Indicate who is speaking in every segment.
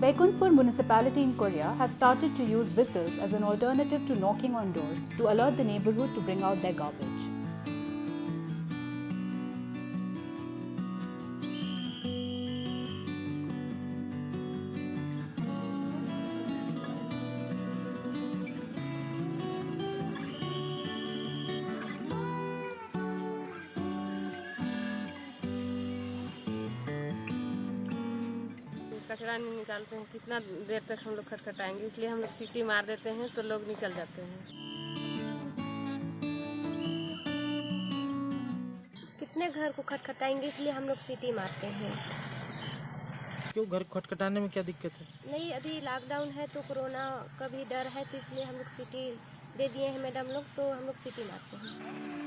Speaker 1: Baikuntpur municipality in Korea have started to use whistles as an alternative to knocking on doors to alert the neighborhood to bring out their garbage.
Speaker 2: कचरा नहीं निकालते हैं, कितना देर तक हम लोग खटखटाएंगे, इसलिए हम लोग सीटी मार देते हैं तो लोग निकल जाते हैं।
Speaker 3: कितने घर को खटखटाएंगे, इसलिए हम लोग सीटी मारते हैं।
Speaker 4: क्यों घर खटखटाने में क्या दिक्कत है?
Speaker 3: नहीं, अभी लॉकडाउन है तो कोरोना का भी डर है, तो इसलिए हम लोग सीटी दे दिए हैं मैडम लोग, तो हम लोग सीटी मारते हैं।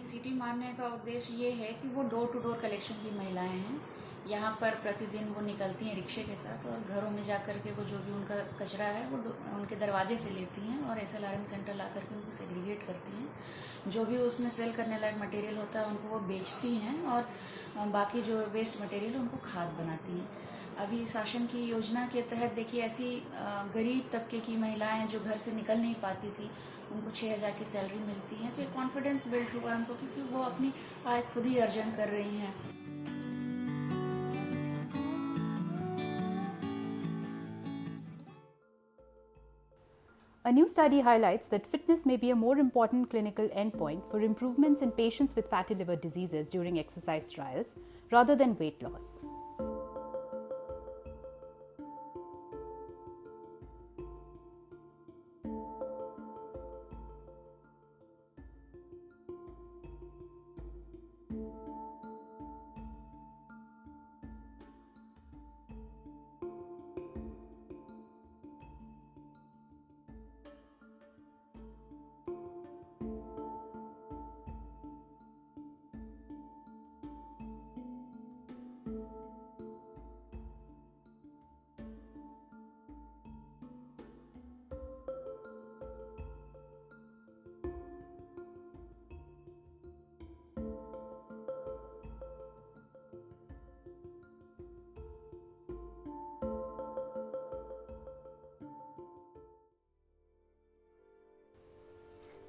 Speaker 5: सिटी मारने का उद्देश्य ये है कि वो डोर टू डोर कलेक्शन की महिलाएं हैं। यहाँ पर प्रतिदिन वो निकलती हैं रिक्शे के साथ और घरों में जा कर के वो जो भी उनका कचरा है वो उनके दरवाजे से लेती हैं और SLRM सेंटर ला करके उनको सेग्रीगेट करती हैं। जो भी उसमें सेल करने लायक मटेरियल होता है उनको वो बेचती हैं और बाकी जो वेस्ट मटेरियल है उनको खाद बनाती हैं। अभी शासन की योजना के तहत देखिए ऐसी गरीब तबके की महिलाएं जो घर से निकल नहीं पाती थी, उनको 6,000 की सैलरी मिलती है, तो एक कॉन्फिडेंस बिल्ड हुआ उनको, क्योंकि वो अपनी आय खुद ही अर्जन कर रही हैं।
Speaker 1: A new study highlights that fitness may be a more important clinical endpoint for improvements in patients with fatty liver diseases during exercise trials rather than weight loss.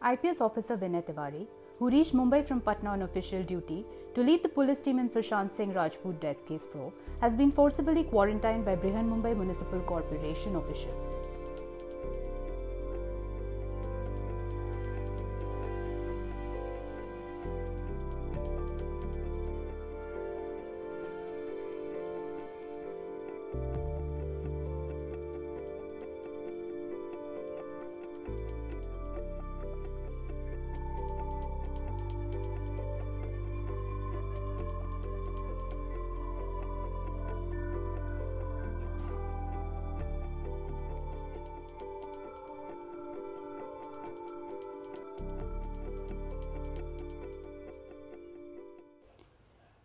Speaker 1: IPS officer Vinay Tiwari, who reached Mumbai from Patna on official duty to lead the police team in Sushant Singh Rajput death case probe, has been forcibly quarantined by Brihan Mumbai Municipal Corporation officials.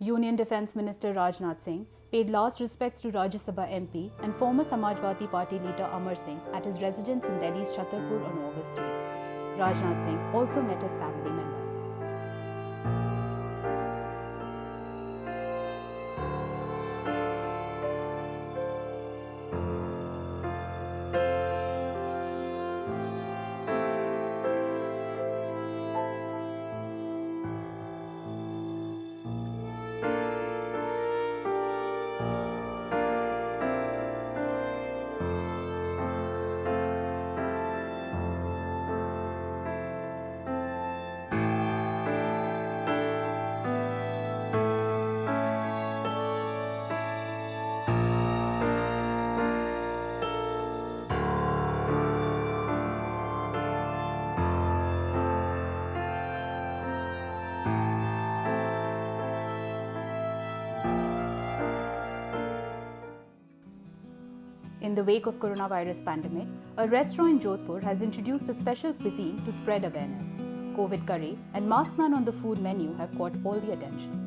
Speaker 1: Union Defence Minister Rajnath Singh paid last respects to Rajya Sabha MP and former Samajwadi Party leader Amar Singh at his residence in Delhi's Chhatarpur on August 3. Rajnath Singh also met his family members. In the wake of coronavirus pandemic, a restaurant in Jodhpur has introduced a special cuisine to spread awareness. COVID curry and mask naan on the food menu have caught all the attention.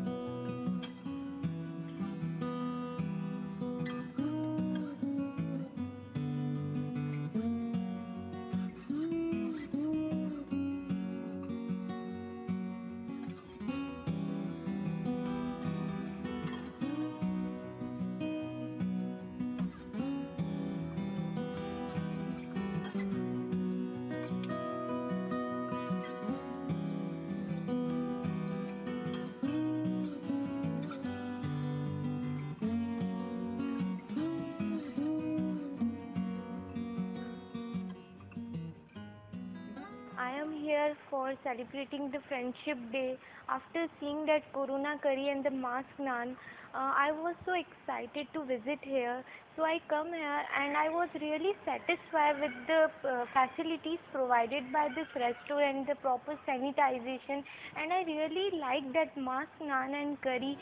Speaker 6: for celebrating the Friendship Day. After seeing that Corona curry and the mask naan, I was so excited to visit here. So I come here and I was really satisfied with the facilities provided by this restaurant, the proper sanitization, and I really like that mask naan and curry.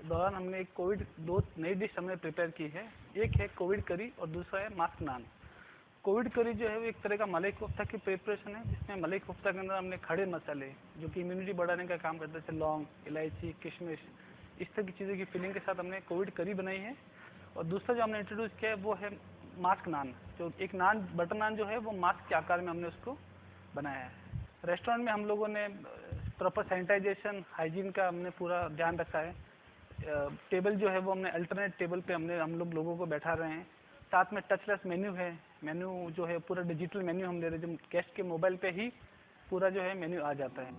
Speaker 7: दौरान हमने एक Covid 2 नई dish हमने prepare की है। एक है Covid करी और दूसरा है मास्क नान। कोविड करी जो है वो एक तरह का मलाई कोफ्ता की प्रिपरेशन है, जिसमें मलाई कोफ्ता के अंदर हमने खड़े मसाले जो कि इम्यूनिटी बढ़ाने का काम करते हैं, जैसे लौंग, इलायची, किशमिश, इस तरह की चीज़ों की फिलिंग के साथ हमने कोविड करी बनाई है। और दूसरा जो हमने इंट्रोड्यूस किया है वो है मास्क नान, जो एक नान, बटर नान जो है वो मास्क के आकार में हमने उसको बनाया है। रेस्टोरेंट में हम लोगों ने प्रॉपर सैनिटाइजेशन, हाइजीन का हमने पूरा ध्यान रखा है। टेबल जो है वो हमने अल्टरनेट टेबल पे हम लोगों को बैठा रहे हैं। साथ में टचलेस मेन्यू है। मेन्यू जो है पूरा डिजिटल मेन्यू हम दे रहे हैं, जो गेस्ट के मोबाइल पे ही पूरा जो है मेन्यू आ जाता है।